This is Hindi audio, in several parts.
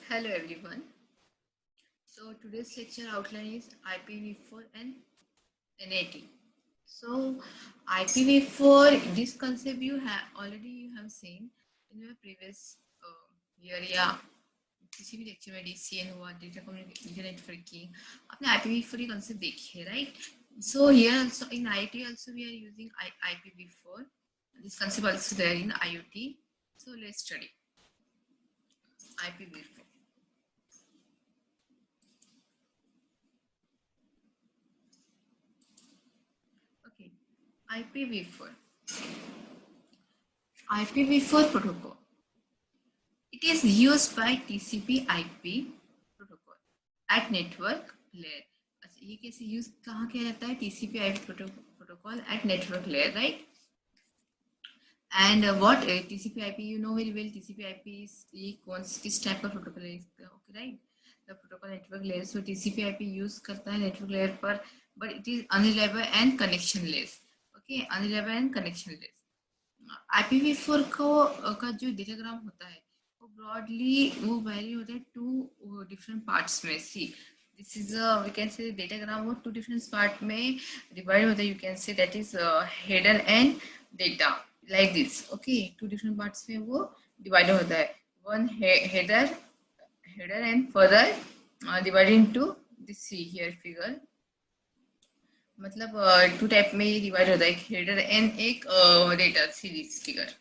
Hello everyone. So today's lecture outline is IPv4 and NAT. So IPv4, this concept you have seen in your previous year या किसी भी लेक्चर में DCN हुआ डेटा कम्युनिकेशन नेटवर्किंग आपने IPv4 ये concept देखी है, right? So here also in IoT also we are using IPv4. This concept also there in IoT. So let's study IPv4. Okay, IPv4. IPv4 protocol. It is used by TCP/IP protocol at network layer. अच्छा ये कैसे यूज कहाँ किया जाता है? TCP/IP protocol at network layer, right? And what TCP/IP, you know very well. TCP/IP is ये किस टाइप का प्रोटोकॉल है इसका, okay, right? The protocol network layer. So TCP/IP use करता है network layer पर, but it is unreliable and connectionless. Okay, unreliable and connectionless. IPv4 का जो डेटाग्राम होता है वो ब्रॉडली वो वैरी होता है टू डिफरेंट पार्ट्स में. See this is we can say datagram वो टू डिफरेंट पार्ट में डिवाइड होता है. You can say that is header and data like this. Okay, two different parts में वो डिवाइड होता है. One header and further divided into this. See here figure, मतलब टू टाइप में ये डिवाइड होता है, एक हेडर एंड एक data series figure.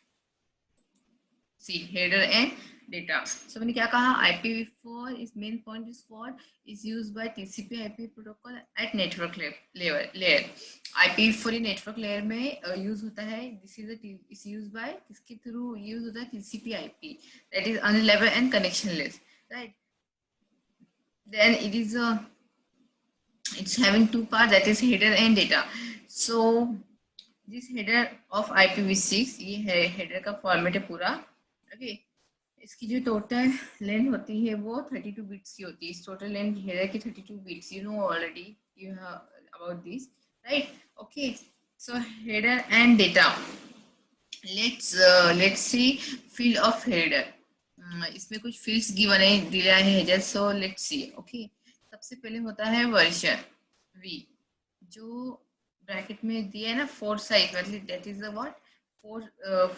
See header and data. So मैंने क्या कहा? IPv4 is main point is for is use by TCP/IP protocol at network layer. IPv4 network layer में यूज होता है. दिस इज यूज बाय किसके थ्रू यूज होता है? TCP/IP, that is unreliable and connectionless, right? Then it is it's having two parts, that is header and data. So this header of IPv6 ये है header का फॉर्मेट है पूरा. ओके, इसकी जो टोटल लेंथ होती है वो 32 बिट्स की होती है. इस टोटल लेंथ हेडर की 32 bits. You know already, you have about this, right? Okay, so header and data. let's see field of header. इसमें कुछ फील्ड्स गिवन है, दिया है. So let's see. ओके, सबसे पहले होता है वर्जन वी, जो ब्रैकेट में दिया है ना 4 साइज, मतलब that is the what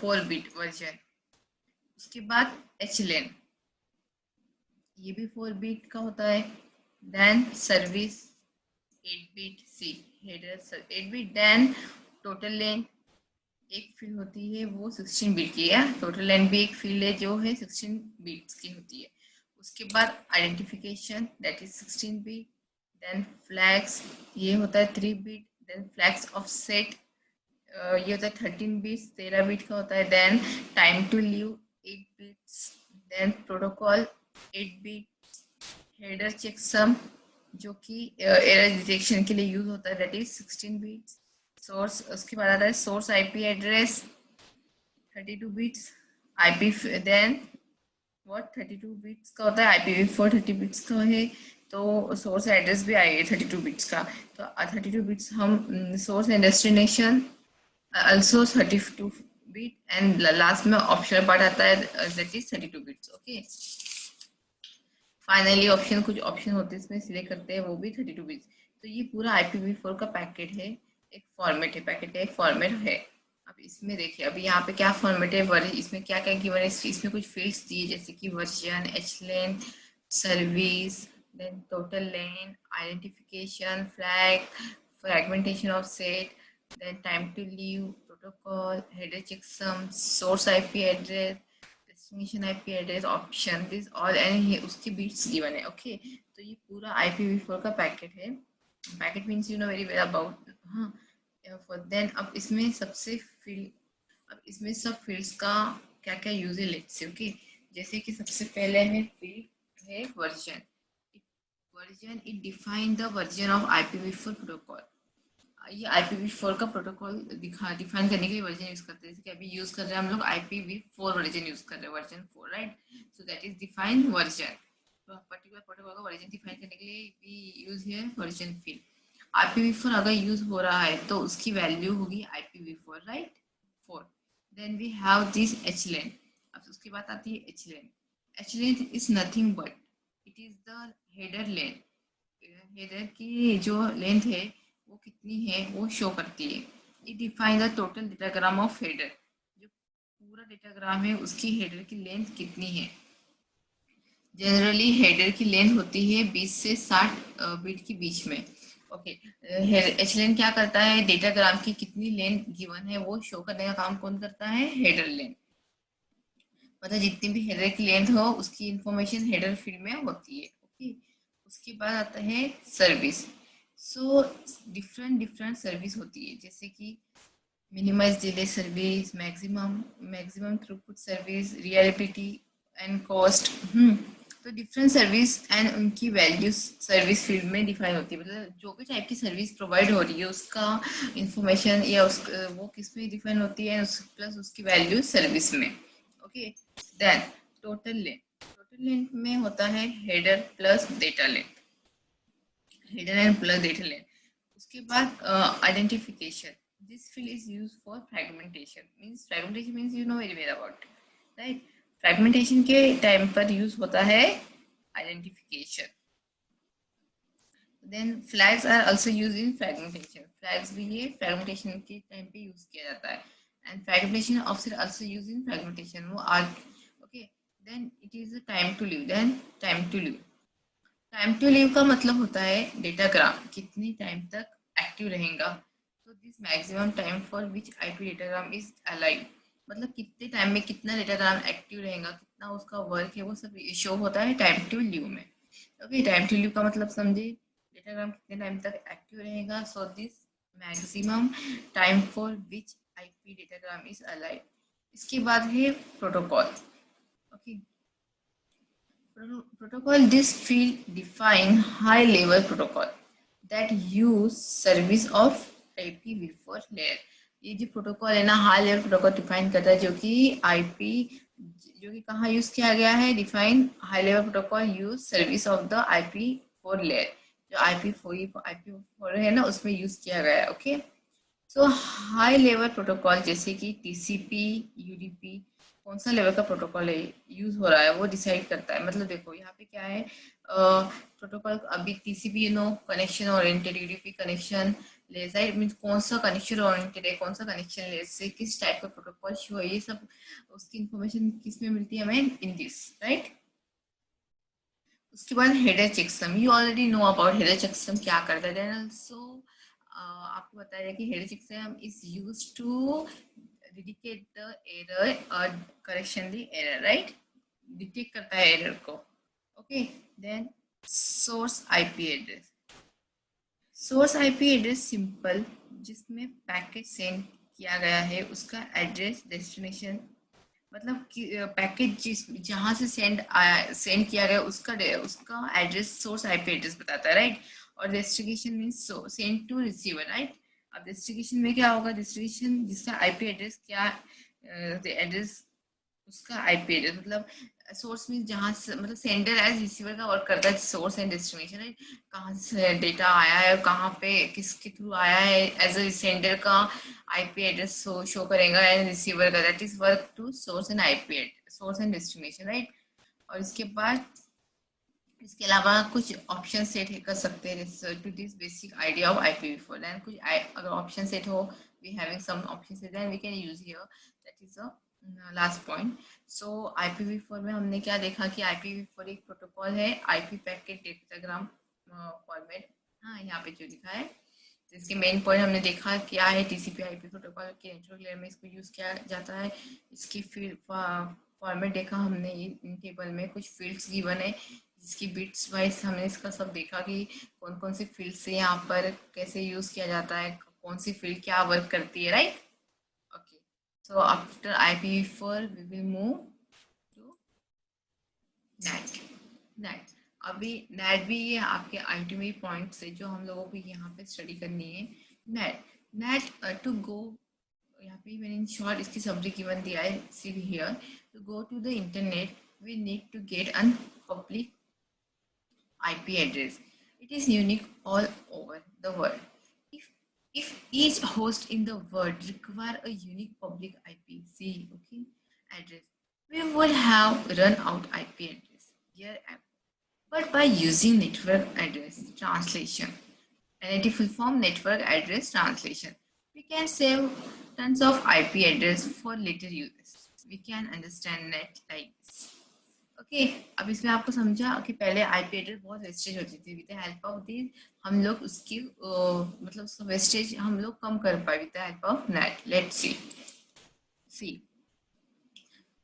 4 bit version. उसके बाद HLAN, ये भी 4 बिट का होता है. Then service 8 bit. See header 8 bit. Then total length एक फील्ड होती है वो 16 बिट की है. टोटल लेंथ भी एक फील्ड है जो है 16 बिट्स की होती है. उसके बाद identification that is 16 bit. Then flags ये होता है 3 बिट. देन फ्लैग्स ऑफसेट ये होता है 13 बिट्स, 13 बिट का होता है. Then time to live 8 bits. Then protocol 8 bit. Header checksum जो कि एरर डिटेक्शन के लिए यूज होता है, दैट इज 16 बिट्स. सोर्स, उसके बाद आता है source IP address 32 bits. IP then what 32 bits का होता है. IPv4 30 बिट्स का है, तो सोर्स एड्रेस भी आएगा 32 बिट्स का. तो 32 बिट्स हम source and destination also 32 bit. And last में ऑप्शनल पार्ट आता है that is 32 bits. Okay, finally option, कुछ ऑप्शन होते हैं इसमें सिलेक्ट करते हैं, वो भी 32 बिट्स. तो ये पूरा IPv4 का पैकेट है, एक फॉर्मेट है, पैकेट है, एक फॉर्मेट है. अब इसमें देखिए अभी यहाँ पे क्या फॉर्मेट है, इसमें क्या क्या गिवन है. इसमें कुछ फील्ड्स दिए जैसे कि version, HLAN, service, then total length, identification, fragmentation offset, then time to leave, protocol, header checksum, source IP address, destination IP address, option, this all, and ये उसकी bits given है. ओके, तो ये पूरा IPv4 का पैकेट है. Packet means you know very well about. हाँ, देन अब इसमें सबसे फील्ड, अब इसमें सब फील्ड्स का क्या क्या यूज है लेट्स से. ओके, जैसे कि सबसे पहले है फील्ड है version. Version it define the version of IPv4 protocol. ये IPv4 का प्रोटोकॉल डिफाइन करने के लिए वर्जन यूज करते हैं. जैसे कि अभी यूज कर रहे हैं हम लोग IPv4 वर्जन यूज कर रहे हैं, version 4, right? So that is define version. तो पर्टिकुलर प्रोटोकॉल का वर्जन डिफाइन करने के लिए भी यूज है वर्जन फील्ड. IPv4 अगर यूज हो रहा है तो उसकी वैल्यू होगी IPv4, right? 4. Then we have this HLAN. अब उसके बाद आती है HLAN. H length is nothing but it is the header length. Header की जो लेंथ है वो कितनी है वो शो करती है। It define the total datagram of header, जो पूरा डेटाग्राम है उसकी हेडर की लेंथ कितनी है। जनरली हेडर की लेंथ होती है 20 से 60 बिट के बीच में। ओके, एचलेन क्या करता है, डेटाग्राम की कितनी लेंथ गिवन है वो शो करने का काम कौन करता है, हेडर लेंथ। मतलब जितनी भी हेडर की लेंथ हो उसकी इंफॉर्मेशन हेडर फील्ड में होती है। ओके, उसके बाद आता है service. So different different service होती है, जैसे कि minimise delay service, maximum throughput service, reliability and cost. तो डिफरेंट सर्विस एंड उनकी वैल्यूज सर्विस फील्ड में डिफाइन होती है। मतलब जो भी टाइप की सर्विस प्रोवाइड हो रही है उसका इंफॉर्मेशन या वो किस में डिफाइन होती है, प्लस उसकी वैल्यू सर्विस में। Okay, then total length. Total length में होता है header plus data length, header and plus data length. उसके बाद identification. This field is used for fragmentation means you know very well about, right? Fragmentation के टाइम पर यूज होता है identification. Then flags are also use in fragmentation. Flags भी ये फ्रेगमेंटेशन के टाइम पे यूज किया जाता है। And fragmentation offset also use in fragmentation, वो आग। Okay, then it is time to live. Then time to live, time to live का मतलब होता है डेटाग्राम कितनी टाइम तक एक्टिव रहेगा। तो this maximum time for which IP datagram is alive, मतलब कितने टाइम में कितना डेटाग्राम एक्टिव रहेगा, कितना उसका वर्क है, वो सब शो होता है टाइम टू लीव में। ओके, टाइम टू लीव का मतलब समझे, डेटाग्राम कितने टाइम तक एक्टिव रहेगा। So this maximum time for which IP datagram is alive. इसके बाद है protocol. Okay, protocol, this field define high level protocol that use service of IPv4 layer। ये जो प्रोटोकॉल है ना, हाई लेवल प्रोटोकॉल डिफाइन करता है, जो कि आईपी, जो कि कहाँ यूज किया गया है, define high level protocol use service of the IP4 layer. जो IP4 है ना उसमें यूज किया गया है। ओके, सो हाई लेवल प्रोटोकॉल जैसे कि टीसीपी, यूडीपी, कौन सा लेवल का प्रोटोकॉल है यूज हो रहा है वो डिसाइड करता है। मतलब देखो यहाँ पे क्या है, प्रोटोकॉल अभी TCP connection oriented, UDP connection less, right? Means कौन सा कनेक्शन ओरिएंटेड है, कौन सा कनेक्शन लेस से किस टाइप का प्रोटोकॉल शो है, ये सब उसकी इंफॉर्मेशन किस में मिलती है हमें, इन दिस, राइट? उसके बाद header checksum, you already know about header checksum क्या करता है। देन आल्सो आपको बताया कि header checksum is use to detect the error और correction the error, right? Detect करता है एरर को। Okay, then source IP address. Source IP address simple, जिसमें पैकेट सेंड किया गया है उसका एड्रेस डेस्टिनेशन, मतलब कि पैकेज जिस जहाँ से सेंड किया गया उसका उसका एड्रेस सोर्स आईपी एड्रेस बताता है, राइट? और destination means send to receiver, right? अब डेस्टिनेशन में क्या होगा, डेस्टिनेशन जिसका आईपी एड्रेस क्या, एड्रेस उसका आईपी एड्रेस, मतलब सोर्स मीन जहाँ से, मतलब सेंडर एज रिसीवर का वर्क करता है, सोर्स एंड डेस्टिनेशन, राइट? कहाँ से डेटा आया है, कहाँ पे किसके थ्रू आया है, एज ए सेंडर का आईपी एड्रेस शो करेगा, एंड रिसीवर का, that is work to source and IP address, source and destination, right? और इसके बाद इसके अलावा कुछ ऑप्शन सेट कर सकते हैं to this basic idea of IPv4। Then कुछ अगर ऑप्शन सेट हो, we having some option set, then we can use here, that is a last point. So IPv4 में हमने क्या देखा कि IPv4 एक प्रोटोकॉल है, आईपी पैकेट डेटाग्राम फॉर्मेट। हाँ, यहाँ पे जो लिखा है, तो इसके मेन पॉइंट हमने देखा क्या है, टीसीपी आईपी प्रोटोकॉल के नेटवर्क लेयर में इसको यूज किया जाता है। इसकी फील्ड फॉर्मेट देखा हमने, इन टेबल में कुछ फील्ड्स गिवन है जिसकी बिट्स वाइज हमने इसका सब देखा कि कौन कौन सी फील्ड से यहाँ पर कैसे यूज किया जाता है, कौन सी फील्ड क्या वर्क करती है, right? Okay, so after IPv4 we will move to NAT. NAT, अभी नेट भी ये आपके आईटीमी पॉइंट से जो हम लोगों को यहाँ पे स्टडी करनी है। नेट, नेट टू गो, यहाँ पे मैंने इन शॉर्ट इसकी समरी गिवन दिया है, see here, to go to the internet we need to get a public IP address. It is unique all over the world. If if each host in the world require a unique public IP, see, okay, address, we would have run out IP address here. But by using network address translation, NAT full form network address translation, we can save tons of IP address for later users. We can understand net like this. Okay अब इसमें आपको समझा कि पहले आईपी एड्रेस बहुत वेस्टेज होती थी with the help of this हम लोग उसकी मतलब उसका वेस्टेज हम लोग कम कर पाए with the help of net let's see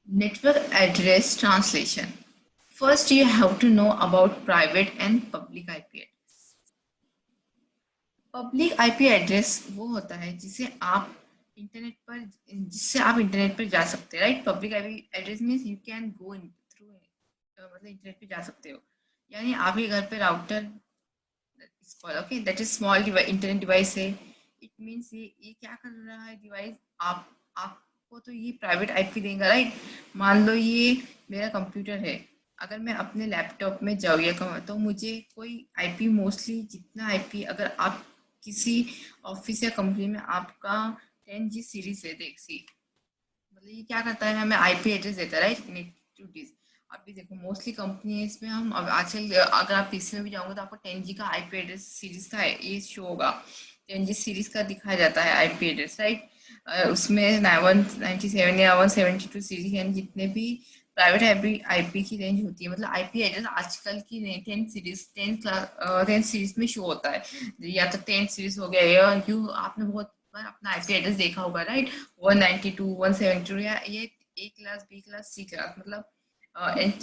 network address translation. First, you have to know about private and public IP address. Public IP address वो होता है जिसे आप इंटरनेट पर जिससे आप इंटरनेट पर जा सकते हैं right public IP address means you can go in through मतलब इंटरनेट पे जा सकते हो यानी आपके घर पे router okay that is small internet device है इट मींस ये क्या कर रहा है डिवाइस आपको तो ये प्राइवेट आईपी देगा राइट मान लो ये मेरा कंप्यूटर है अगर मैं अपने लैपटॉप में जाऊँ या तो मुझे कोई आईपी मोस्टली जितना आईपी अगर आप किसी ऑफिस या कंपनी में आपका 10G सीरीज है देख सी मतलब ये क्या करता है हमें आईपी एड्रेस देता है राइट कनेक्टिविटीज अभी देखो मोस्टली कंपनीज में हम अब आजकल अगर आप पीसी में भी जाओगे तो आपको 10G का आईपी एड्रेस सीरीज का है ये शो होगा 10G सीरीज का दिखाया जाता है आईपी एड्रेस राइट उसमें 197 या 172 सीरीज यानी जितने भी प्राइवेट आईपी की रेंज होती है मतलब आईपी एड्रेस आजकल की 10 सीरीज में शो होता है या तो 10 सीरीज हो गया या यू आपने बहुत बार अपना आईपी एड्रेस देखा होगा राइट 192 172 या ये A class B class C class मतलब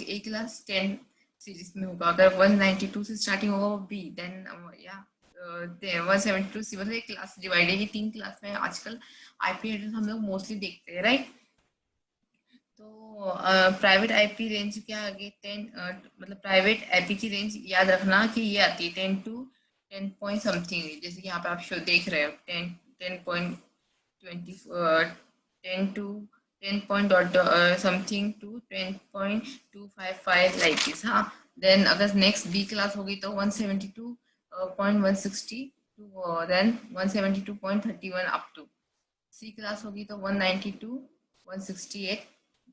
ए क्लास 10 सीरीज में होगा अगर 192 से स्टार्टिंग होगा वो बी देन या 172 सी मतलब एक क्लास डिवाइड है ये 3 क्लास में आजकल आईपी एड्रेस हम लोग मोस्टली देखते हैं राइट तो प्राइवेट आईपी रेंज क्या आगे 10 मतलब प्राइवेट आईपी की रेंज याद रखना कि ये आती है 10 टू 10 पॉइंट समथिंग जैसे कि यहाँ पे आप शो देख रहे हो 10.20 10 to 10 point dot something to 10.255 like this हाँ देन अगर नेक्स्ट बी क्लास होगी तो 172.160 to then 172.31 up to C class होगी तो 192 168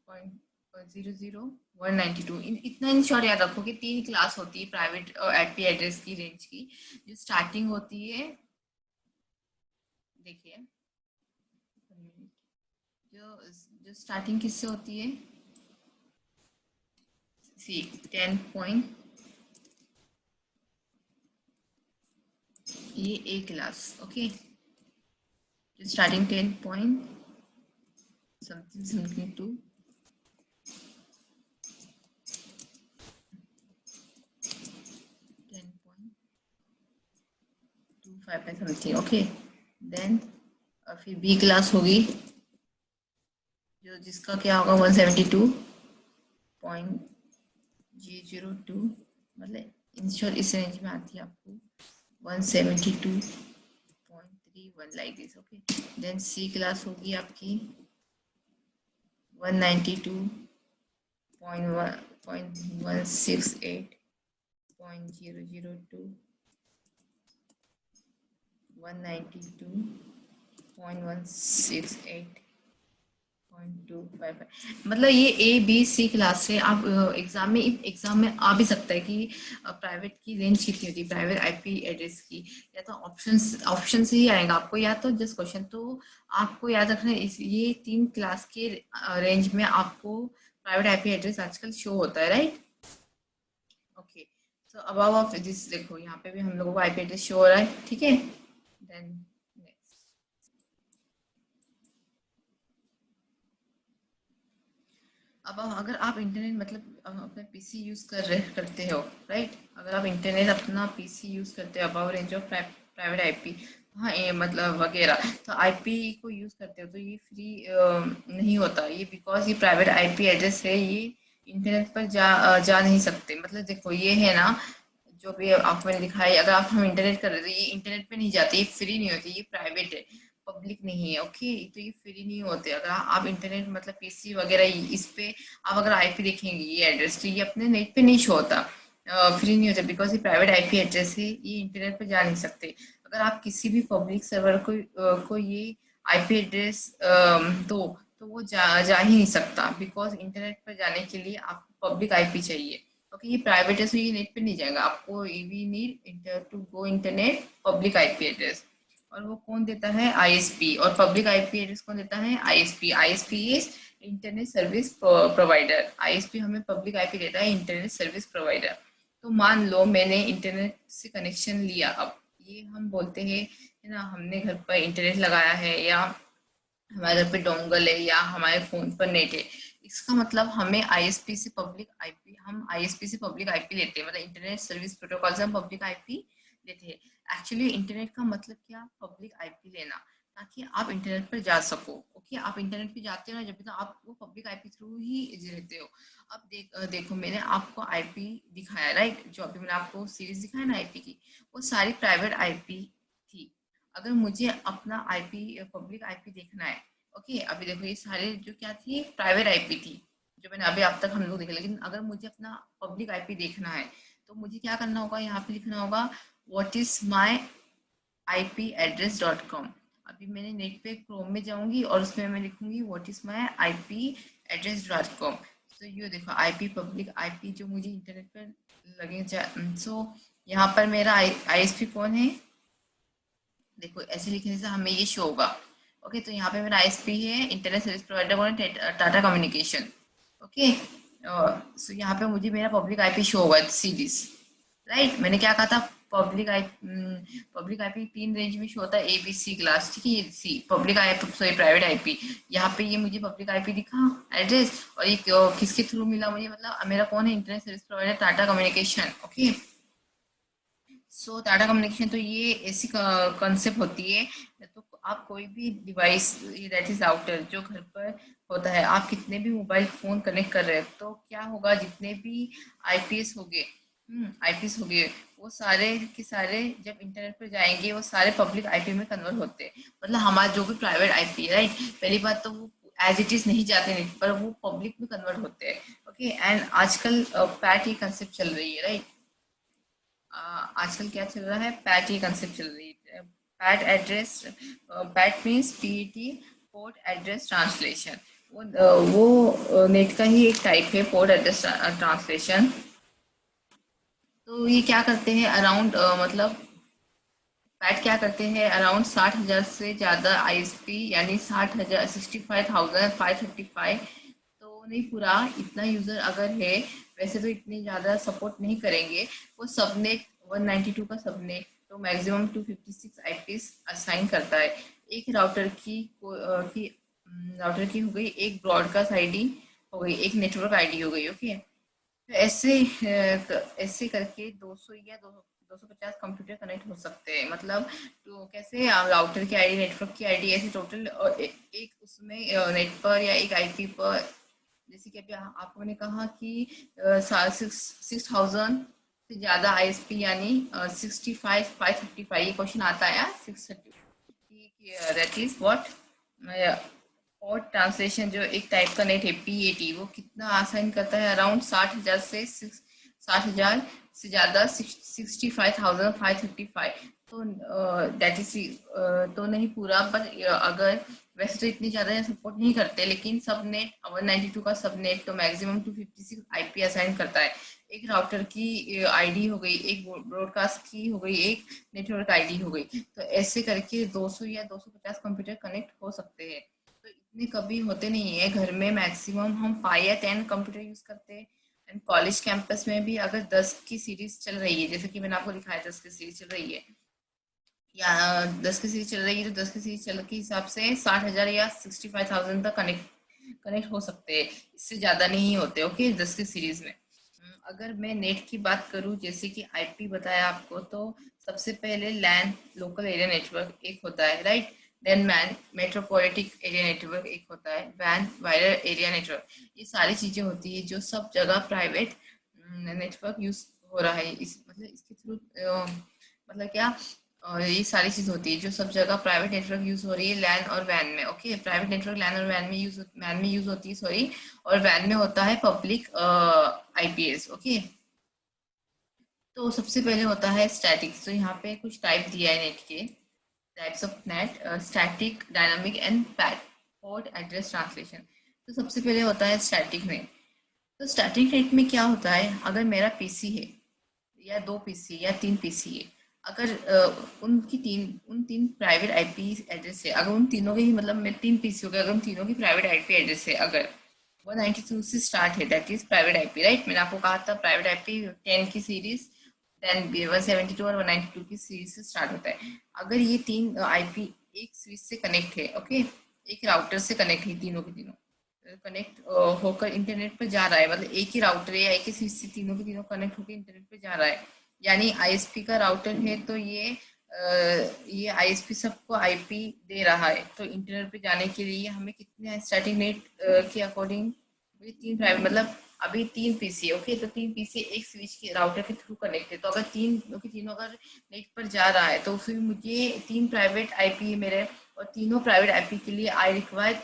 0.00 192 इतना इन शॉर्ट याद रखो कि 3 क्लास होती है प्राइवेट आईपी एड्रेस की रेंज की जो स्टार्टिंग होती है देखिए जो स्टार्टिंग किससे होती है सी 10 पॉइंट ये ए क्लास ओके जो starting 10 point something something to 10.25 something okay then फिर बी क्लास होगी जो जिसका क्या होगा 172.002 मतलब इंश्योर इस रेंज में आती है आपको 172.31 like this okay then C class होगी आपकी 192.168.002 192.168.255 मतलब ये ए बी सी क्लास से आप एग्जाम में आ भी सकता है कि प्राइवेट की रेंज कितनी होती है प्राइवेट आईपी एड्रेस की या तो ऑप्शन से ही आएगा आपको या तो जस्ट क्वेश्चन तो आपको याद रखना ये 3 क्लास के रेंज में आपको प्राइवेट आईपी एड्रेस आजकल शो होता है राइट ओके तो अबाव ऑफ दिस देखो यहाँ पे भी हम लोगों को आईपी एड्रेस शो हो रहा है ठीक है देन अब अगर आप इंटरनेट मतलब अपना पीसी यूज करते हो राइट अगर आप इंटरनेट अपना पीसी यूज करते हो about range of private IP हाँ ये मतलब वगैरह तो आईपी को यूज करते हो तो ये फ्री नहीं होता ये बिकॉज ये प्राइवेट आईपी एड्रेस है ये इंटरनेट पर जा नहीं सकते मतलब देखो ये है ना जो भी आपको मैंने दिखाई अगर आप हम इंटरनेट कर रहे तो ये इंटरनेट पे नहीं जाते ये फ्री नहीं होती ये प्राइवेट है पब्लिक नहीं है ओके तो ये फ्री नहीं होते अगर आप इंटरनेट मतलब पीसी वगैरह इस पे आप अगर आईपी देखेंगे ये एड्रेस तो ये अपने नेट पे नहीं शो होता फ्री नहीं होता बिकॉज ये प्राइवेट आईपी एड्रेस है ये इंटरनेट पे जा नहीं सकते अगर आप किसी भी पब्लिक सर्वर को ये आईपी एड्रेस दो तो वो जा ही नहीं सकता, बिकॉज इंटरनेट पर जाने के लिए आपको पब्लिक आईपी चाहिए। ओके, ये प्राइवेट है, तो ये नेट पे नहीं जाएगा, आपको we need to go internet public IP address. और वो कौन देता है? आईएसपी। और पब्लिक आईपी एड्रेस कौन देता है? ISP. ISP is internet service provider. ISP हमें पब्लिक आईपी देता है, इंटरनेट सर्विस प्रोवाइडर। तो मान लो मैंने इंटरनेट से कनेक्शन लिया, अब ये हम बोलते हैं है ना, हमने घर पर इंटरनेट लगाया है या हमारे घर पे डोंगल है या हमारे फोन पर नेट है, इसका मतलब हमें आईएसपी से पब्लिक आईपी, हम आईएसपी से पब्लिक आईपी लेते हैं, मतलब इंटरनेट सर्विस प्रोटोकॉल से हम पब्लिक आईपी लेते हैं। एक्चुअली इंटरनेट का मतलब क्या? पब्लिक आईपी लेना, ताकि आप इंटरनेट पर जा सको। ओके, आप इंटरनेट पे जाते हो ना जब, तो आप वो पब्लिक आईपी थ्रू ही लेते हो। अब देखो मैंने आपको आईपी दिखाया, राइट? जो अभी मैंने आपको सीरीज दिखाया ना आईपी की, वो सारी प्राइवेट आईपी थी। अगर मुझे अपना आईपी पब्लिक आईपी देखना है, ओके, अभी देखो ये सारे जो क्या थी, प्राइवेट आईपी थी जो मैंने अभी अब तक हम लोग देखे। लेकिन अगर मुझे अपना पब्लिक आईपी देखना है तो मुझे क्या करना होगा? यहाँ पे लिखना होगा व्हाट इज माई ip-address.com। अभी मैंने नेट पे क्रोम में जाऊंगी और उसमें मैं लिखूंगी व्हाट इज माई ip-address.com। तो ये देखो आईपी, पब्लिक आईपी जो मुझे इंटरनेट पर लगे। सो यहाँ पर मेरा आईएसपी कौन है? देखो ऐसे लिखने से हमें ये शो होगा। ओके, तो यहाँ पे मेरा आईएसपी है, इंटरनेट सर्विस प्रोवाइडर कौन है? टाटा कम्युनिकेशन। ओके, सो यहाँ पे मुझे मेरा पब्लिक आईपी शो होगा सीरीज, राइट? मैंने क्या कहा था? पब्लिक आईपी 3 रेंज में शो होता है, ए बी सी क्लास, ठीक है? ये C public IP, sorry private IP. यहाँ पे ये मुझे पब्लिक आईपी दिखा एड्रेस, और ये किसके थ्रू मिला मुझे? मतलब मेरा कौन है? Internet service provider Tata communication. Okay, so Tata communication, तो ये ऐसी कॉन्सेप्ट होती है। तो आप कोई भी डिवाइस, दैट इज राउटर, जो घर पर होता है, आप कितने भी मोबाइल फोन कनेक्ट कर रहे हैं, तो क्या होगा? जितने भी आईपीएस हो गए, आईपीएस हो गए, वो सारे के सारे जब इंटरनेट पर जाएंगे वो सारे पब्लिक आईपी में कन्वर्ट होते हैं। मतलब हमारा जो भी प्राइवेट आईपी है, राइट, पहली बात तो वो एज इट इज नहीं जाते नेट पर, वो पब्लिक में कन्वर्ट होते हैं। ओके, एंड आजकल पैट की कंसेप्ट चल रही है, राइट? आजकल क्या चल रहा है? पैट की कंसेप्ट चल रही है। PAT address, PAT means PET, port address translation. वो नेट का ही एक टाइप है, पोर्ट एड्रेस ट्रांसलेशन। तो ये क्या करते हैं? अराउंड मतलब पैट क्या करते हैं? अराउंड 60,000 से ज़्यादा आईएसपी, यानी 60,000, 65,555, तो नहीं पूरा इतना यूज़र अगर है, वैसे तो इतने ज़्यादा सपोर्ट नहीं करेंगे। वो सबनेट 192 का सबनेट तो मैक्सिमम 256 आईपीस असाइन करता है। एक राउटर राउटर की हो गई, एक ब्रॉडकास्ट आईडी हो गई, एक नेटवर्क आईडी हो गई। ओके, तो ऐसे करके 200 या 250 कंप्यूटर कनेक्ट हो सकते हैं। मतलब तो कैसे? राउटर की आईडी, नेटवर्क की आईडी, ऐसे टोटल, और एक उसमें नेट पर या एक आईपी पर, जैसे कि अभी आपको मैंने कहा कि 6,000 से ज़्यादा आईएसपी, यानी 65,555, ये क्वेश्चन आता है 630, दैट इज व्हाट और ट्रांसलेशन, जो एक टाइप का नेट है पीएटी, वो कितना आसान करता है? अराउंड 60,000 से ज़्यादा, 65,555। तो दैट इज, तो नहीं पूरा, पर अगर वैसे तो इतनी ज़्यादा सपोर्ट नहीं करते, लेकिन सब नेट 192 का सब नेट तो मैक्सिमम 256 आईपी असाइन करता है। एक राउटर की आईडी हो गई, एक ब्रॉडकास्ट की हो गई, एक नेटवर्क आईडी हो गई। तो ऐसे करके 200 या 250 कंप्यूटर कनेक्ट हो सकते हैं। तो इतने कभी होते नहीं है घर में, मैक्सिमम हम 5 या 10 कंप्यूटर यूज करते हैं। एंड कॉलेज कैंपस में भी अगर 10 की सीरीज चल रही है, जैसे कि मैंने आपको दिखाया 10 की सीरीज चल रही है, या 10 की सीरीज चल रही है, तो 10 की सीरीज चल के हिसाब से 60,000 या 65,000 तक कनेक्ट हो सकते हैं, इससे ज्यादा नहीं होते। ओके, 10 की सीरीज में। अगर मैं नेट की बात करूं, जैसे कि आईपी बताया आपको, तो सबसे पहले लैन, लोकल एरिया नेटवर्क एक होता है, राइट? Then MAN, metropolitic area network एक होता है, वैन, वायरर एरिया नेटवर्क। ये सारी चीजें होती है जो सब जगह प्राइवेट नेटवर्क यूज हो रहा है, इस मतलब इसके थ्रू, मतलब क्या, और ये सारी चीज होती है जो सब जगह प्राइवेट नेटवर्क यूज हो रही है, लैन और वैन में। ओके, प्राइवेट नेटवर्क लैन और वैन में यूज होती है, सॉरी, और वैन में होता है पब्लिक आईपीएस। ओके, तो सबसे पहले होता है स्टैटिक। तो यहाँ पे कुछ टाइप दिया है नेट के, types of net, static, dynamic and PAT. Port address translation. तो सबसे पहले होता है स्टैटिक नेट। तो स्टैटिक नेट में क्या होता है, अगर मेरा पीसी है या दो पीसी या तीन पीसी है, अगर उन तीन प्राइवेट आईपी एड्रेस है, अगर उन तीनों के ही मतलब मैं तीन पीसी हो गए, अगर उन तीनों की प्राइवेट आईपी एड्रेस है, अगर 192 से स्टार्ट है, that is private IP, right. मैंने आपको कहा था प्राइवेट आईपी 10 की सीरीज, 172 और 192 की सीरीज से स्टार्ट होता है। अगर ये तीन आईपी एक स्विच से कनेक्ट है, ओके, एक राउटर से कनेक्ट है, तीनों के तीनों कनेक्ट होकर इंटरनेट पर जा रहा है, मतलब एक ही राउटर है या एक ही स्विच से तीनों के तीनों कनेक्ट होकर इंटरनेट पे जा रहा है, यानी आईएसपी का राउटर है, तो ये आईएसपी सबको आईपी दे रहा है। तो इंटरनेट पे जाने के लिए हमें कितने स्टैटिक नेट के अकॉर्डिंग, ये तीन प्राइवेट मतलब अभी तीन पीसी, ओके, तो तीन पीसी एक स्विच के राउटर के थ्रू कनेक्ट है, तो अगर तीनों अगर नेट पर जा रहा है, तो फिर मुझे तीन प्राइवेट आईपी मेरे, और तीनों प्राइवेट आईपी के लिए आई रिक्वायर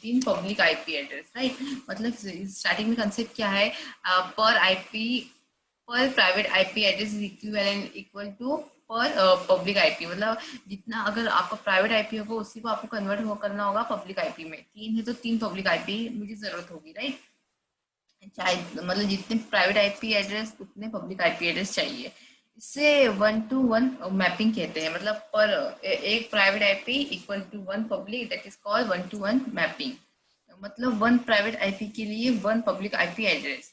तीन पब्लिक आईपी एड्रेस, राइट। मतलब स्टार्टिंग में कंसेप्ट क्या है, per IP per private IP address is equal to per public IP, मतलब जितना अगर आपका प्राइवेट आईपी होगा उसी को आपको कन्वर्ट करना होगा पब्लिक आईपी में। तीन है तो तीन पब्लिक आईपी मुझे जरूरत होगी, राइट। चाहे मतलब जितने प्राइवेट आईपी एड्रेस उतने पब्लिक आईपी एड्रेस चाहिए। इससे 1 to 1 मैपिंग कहते हैं, मतलब पर एक private IP equal to one public, that is called 1 to 1 mapping. मतलब वन प्राइवेट आईपी के लिए one public IP address.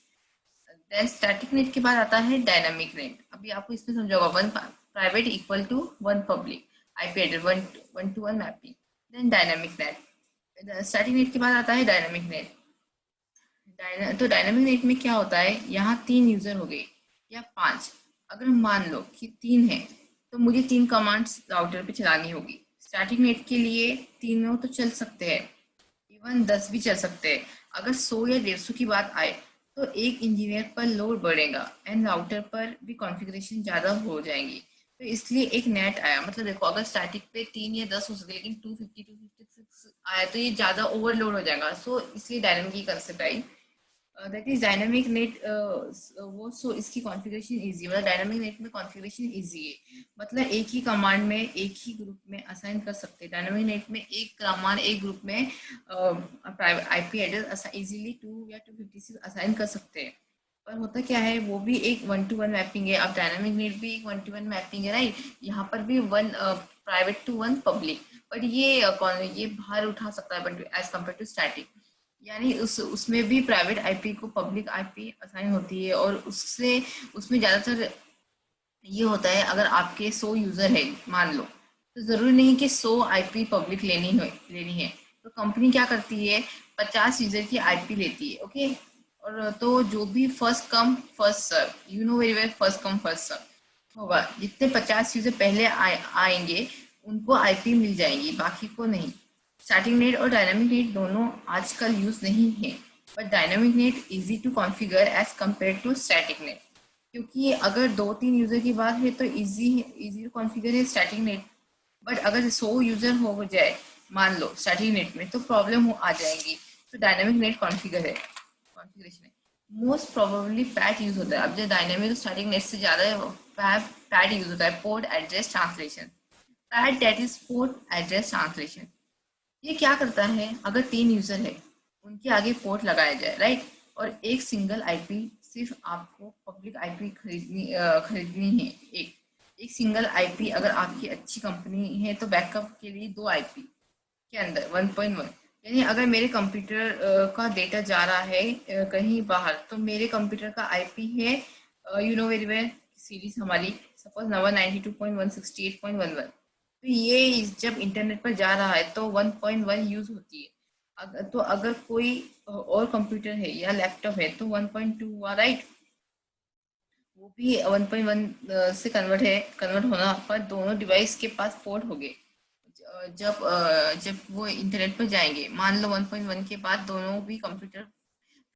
Then static NAT के बाद आता है डायनामिक नेट। अभी आपको इसमें समझा होगा, one private equal to one public IP address, 1 to 1 mapping. Then dynamic NAT, static NAT के बाद आता है डायनामिक नेट। तो डायनामिक नेट में क्या होता है, यहाँ तीन यूजर हो गए या पांच, अगर मान लो कि तीन है, तो मुझे तीन कमांड्स राउटर पे चलानी होगी। स्टैटिक नेट के लिए तीनों तो चल सकते हैं, इवन 10 भी चल सकते हैं। अगर 100 या 150 की बात आए, तो एक इंजीनियर पर लोड बढ़ेगा एंड राउटर पर भी कॉन्फ़िगरेशन ज़्यादा हो जाएंगी। तो इसलिए एक नेट आया, मतलब देखो अगर स्टैटिक पे 3 या 10 हो सकते, लेकिन 250 256 आया तो ये ज़्यादा ओवरलोड हो जाएगा। सो इसलिए डायनामिक की concept I, that is dynamic net. वो सो इसकी कॉन्फ़िगरेशन इजी, मतलब डायनामिक नेट में कॉन्फ़िगरेशन इजी है, मतलब एक ही कमांड में एक ही ग्रुप में असाइन कर सकते हैं। डायनामिक नेट में एक कमांड एक ग्रुप में प्राइवेट आईपी एड्रेस इजीली 2 या 256 असाइन कर सकते हैं। पर होता क्या है, वो भी एक 1 to 1 मैपिंग है। अब डायनामिक नेट भी एक 1 to 1 मैपिंग है, राइट। यहाँ पर भी one private to one public, but ये बाहर उठा सकता है but as compare to static, यानी उसमें भी प्राइवेट आईपी को पब्लिक आईपी असाइन होती है। और उससे उसमें ज़्यादातर ये होता है, अगर आपके 100 यूज़र है मान लो, तो ज़रूरी नहीं कि 100 आईपी पब्लिक लेनी है। तो कंपनी क्या करती है, 50 यूज़र की आईपी लेती है, ओके। और तो जो भी first come first serve, you know very well, first come first serve होगा, जितने 50 यूज़र पहले आएंगे उनको आईपी मिल जाएंगी, बाकी को नहीं। स्टैटिक नेट और डायनामिक नेट दोनों आजकल यूज नहीं है, but dynamic NAT easy to configure as compare to static NAT, क्योंकि अगर दो तीन यूजर की बात है तो इजी टू कॉन्फ़िगर है स्टैटिक नेट। बट अगर 100 यूजर हो जाए मान लो स्टैटिक नेट में, तो प्रॉब्लम आ जाएगी। तो डायनामिक नेट कॉन्फ़िगर है, कॉन्फ़िगरेशन है। मोस्ट प्रोबेबली पैट यूज होता है। अब जो डायनामिक स्टैटिक नेट से ज़्यादा पैट यूज होता है, port address translation. PAT that is port address translation. ये क्या करता है, अगर तीन यूजर है उनके आगे पोर्ट लगाया जाए, राइट, और एक सिंगल आईपी, सिर्फ आपको पब्लिक आईपी खरीदनी है। एक सिंगल आईपी, अगर आपकी अच्छी कंपनी है तो बैकअप के लिए दो आईपी के अंदर 1.1, यानी अगर मेरे कंप्यूटर का डेटा जा रहा है कहीं बाहर, तो मेरे कंप्यूटर का आईपी है, you know very well, series हमारी सपोज 192.168.11। तो ये जब इंटरनेट पर जा रहा है तो 1.1 यूज होती है। अगर कोई और कंप्यूटर है या लैपटॉप है तो 1.2 हुआ, राइट। वो भी 1.1 से कन्वर्ट होना पर दोनों डिवाइस के पास पोर्ट हो गए। जब वो इंटरनेट पर जाएंगे, मान लो 1.1 के बाद दोनों भी कंप्यूटर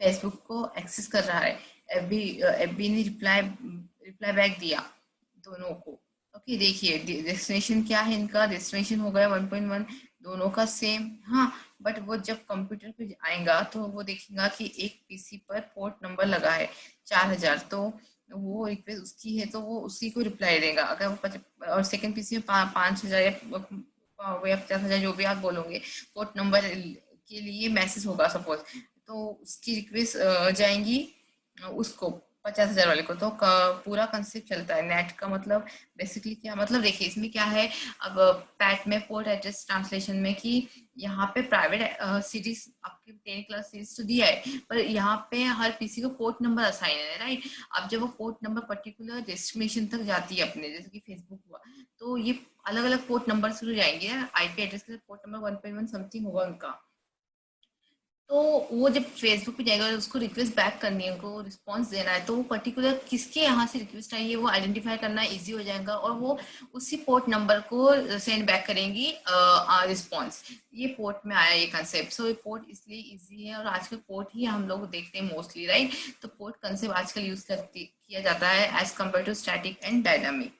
फेसबुक को एक्सेस कर रहा है, एफबी ने रिप्लाई बैक दिया दोनों को, ओके। देखिए डेस्टिनेशन क्या है इनका, डेस्टिनेशन हो गया 1.1, दोनों का सेम, हाँ। बट वो जब कंप्यूटर पे आएगा तो वो देखेगा कि एक पीसी पर पोर्ट नंबर लगा है 4000, तो वो रिक्वेस्ट उसकी है तो वो उसी को रिप्लाई देगा। अगर वो और सेकंड पीसी में 5000 या 50,000 जो भी आप बोलोगे पोर्ट नंबर के लिए मैसेज होगा सपोज, तो उसकी रिक्वेस्ट जाएंगी उसको 50,000 वाले को। तो पूरा कंसेप्ट चलता है नेट का। मतलब बेसिकली क्या मतलब, देखिए इसमें क्या है, अब पैट में पोर्ट एड्रेस ट्रांसलेशन में कि यहाँ पे प्राइवेट सीरीज आपकी 10 क्लास सीरीज तो दिया है, पर यहाँ पे हर पीसी को पोर्ट नंबर असाइन है, राइट। अब जब वो पोर्ट नंबर पर्टिकुलर डेस्टिनेशन तक जाती है अपने, जैसे कि फेसबुक हुआ, तो ये अलग अलग पोर्ट नंबर से जाएंगे। आईपी एड्रेस के पोर्ट नंबर 1.1 समथिंग होगा उनका। तो वो जब फेसबुक पे जाएगा और उसको रिक्वेस्ट बैक करनी है, उनको रिस्पांस देना है, तो वो पर्टिकुलर किसके यहाँ से रिक्वेस्ट आई है वो आइडेंटिफाई करना इजी हो जाएगा, और वो उसी पोर्ट नंबर को सेंड बैक करेंगी रिस्पांस। ये पोर्ट में आया ये कंसेप्ट। सो ये पोर्ट इसलिए इजी है, और आजकल पोर्ट ही हम लोग देखते हैं मोस्टली, राइट। तो पोर्ट कंसेप्ट आजकल यूज करती किया जाता है as compare to static and dynamic.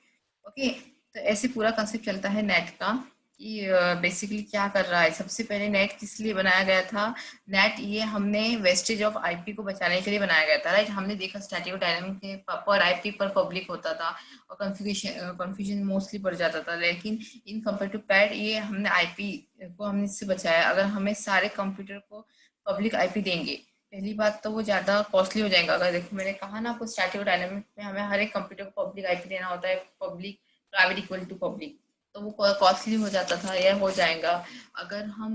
Okay, तो ऐसे पूरा कंसेप्ट चलता है नेट का कि बेसिकली क्या कर रहा है। सबसे पहले नेट किस लिए बनाया गया था? नेट ये हमने वेस्टेज ऑफ आईपी को बचाने के लिए बनाया गया था, राइट। हमने देखा स्टैटिक और डायनामिक के पर आईपी पर पब्लिक होता था और कंफ्यूजन मोस्टली बढ़ जाता था, लेकिन इन कंपेयर टू पैड ये हमने आईपी को हमने इससे बचाया। अगर हमें सारे कंप्यूटर को पब्लिक आईपी देंगे, पहली बात तो वो ज्यादा कॉस्टली हो जाएगा। अगर देखो मैंने कहा ना आपको, स्टैटिक और डायनामिक में हमें हर एक कंप्यूटर को पब्लिक आईपी देना होता है, public private equal to public, तो वो कॉस्टली हो जाता था या हो जाएगा। अगर हम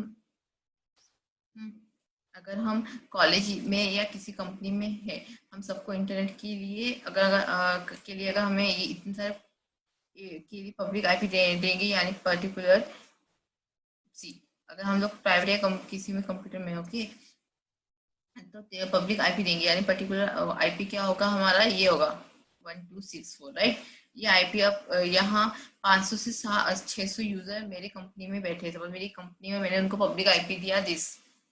हम्म, अगर हम कॉलेज में या किसी कंपनी में है, हम सबको इंटरनेट के लिए के लिए अगर हमें ये इतने सारे के लिए पब्लिक आईपी देंगे, यानी पर्टिकुलर सी, अगर हम लोग प्राइवेट या किसी में कंप्यूटर में, ओके, तो पब्लिक आईपी देंगे, यानी पर्टिकुलर आईपी क्या होगा हमारा, ये होगा 1264, राइट। ये आईपी अब यहाँ 500 से 600 यूजर मेरे कंपनी में बैठे थे, मेरी कंपनी में मैंने उनको पब्लिक आईपी दिया दिस,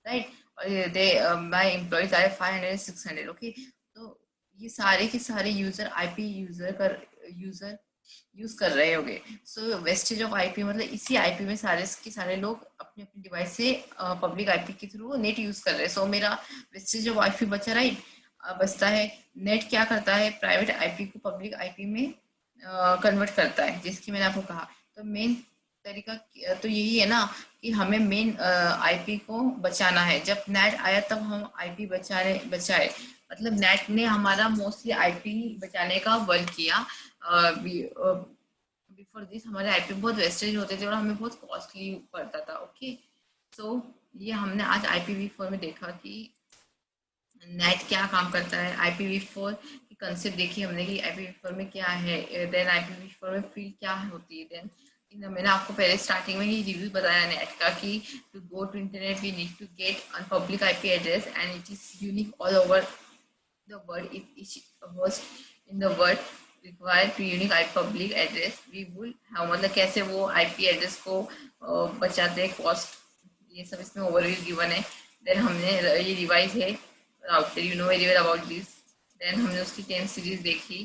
राइट। और दे माय एम्प्लॉयज आर 500 600, ओके। तो ये सारे के सारे यूजर आईपी यूजर यूज कर रहे होंगे। सो वेस्टेज ऑफ आईपी मतलब इसी आईपी में सारे के सारे लोग अपने अपने डिवाइस से पब्लिक आईपी के थ्रू नेट यूज कर रहे हैं। सो मेरा वेस्टेज ऑफ आईपी बचा, राइट, बचता है। नेट क्या करता है, प्राइवेट आईपी को पब्लिक आईपी में कन्वर्ट करता है, जिसकी मैंने आपको कहा। तो मेन तरीका तो यही है ना कि हमें मेन आईपी को बचाना है। जब नेट आया तब हम आईपी बचाए, मतलब नेट ने हमारा मोस्टली आईपी बचाने का वर्क किया। बिफोर दिस हमारे आईपी बहुत वेस्टेज होते थे और हमें बहुत कॉस्टली पड़ता था, ओके। सो ये हमने आज IPv4 में देखा कि नेट क्या काम करता है। IPv4 की कंसेप्ट देखी हमने कि IPv4 में क्या है, देन IPv4 में फील्ड क्या होती है। देन मैंने आपको पहले स्टार्टिंग में ही रिव्यू बताया नेट का कि to go to internet we need to get an public IP address and it is unique all over the word. If each host in the world require to unique IP public address, we will have, मतलब कैसे वो IP एड्रेस को बचाते हैं, कॉस्ट, ये सब इसमें ओवरव्यू गिवन है। देन हमने ये रिवाइज है router, you know very well about this. देन हमने उसकी 10 सीरीज देखी।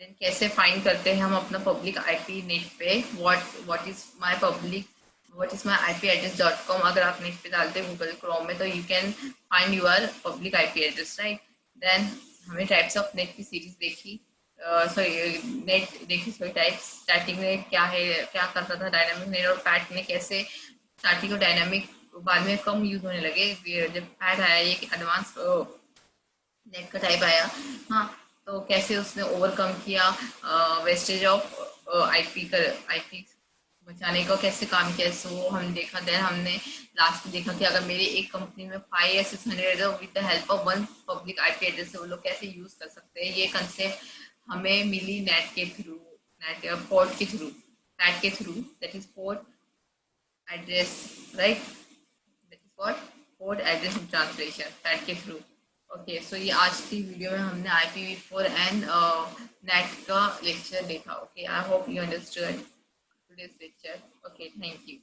देन कैसे फाइंड करते हैं हम अपना पब्लिक आईपी नेट पे, what is my public, what is my IP address.com। अगर आप नेट पे डालते हैं गूगल क्रोम में तो you can find your public IP address, right. Then हमने टाइप्स ऑफ नेट की सीरीज देखी, सॉरी नेट देखी, सॉरी टाइप्स। स्टैटिक नेट क्या है, क्या करता था, डायनामिक नेट और पैट ने कैसे स्टैटिक और डायनामिक बाद में कम यूज होने लगे, जब पैट आया ये एडवांस नेट का टाइप आया, हाँ, तो कैसे उसने ओवरकम किया वेस्टेज ऑफ आईपी बचाने का, कैसे काम किया, सो हमने देखा। देन हमने लास्ट में देखा कि अगर मेरी एक कंपनी में 5 या 600 with the help of one public IP address वो लोग कैसे यूज कर सकते हैं। ये कंसेप्ट हमें मिली नेट के थ्रू, नेट पोर्ट के थ्रू, नेट के through, that is port address, right, that is what, port address translation net के थ्रू। ओके, सो ये आज की वीडियो में हमने IPv4 एंड नेट का लेक्चर देखा। Okay, I hope you understood today's lecture. Okay, thank you.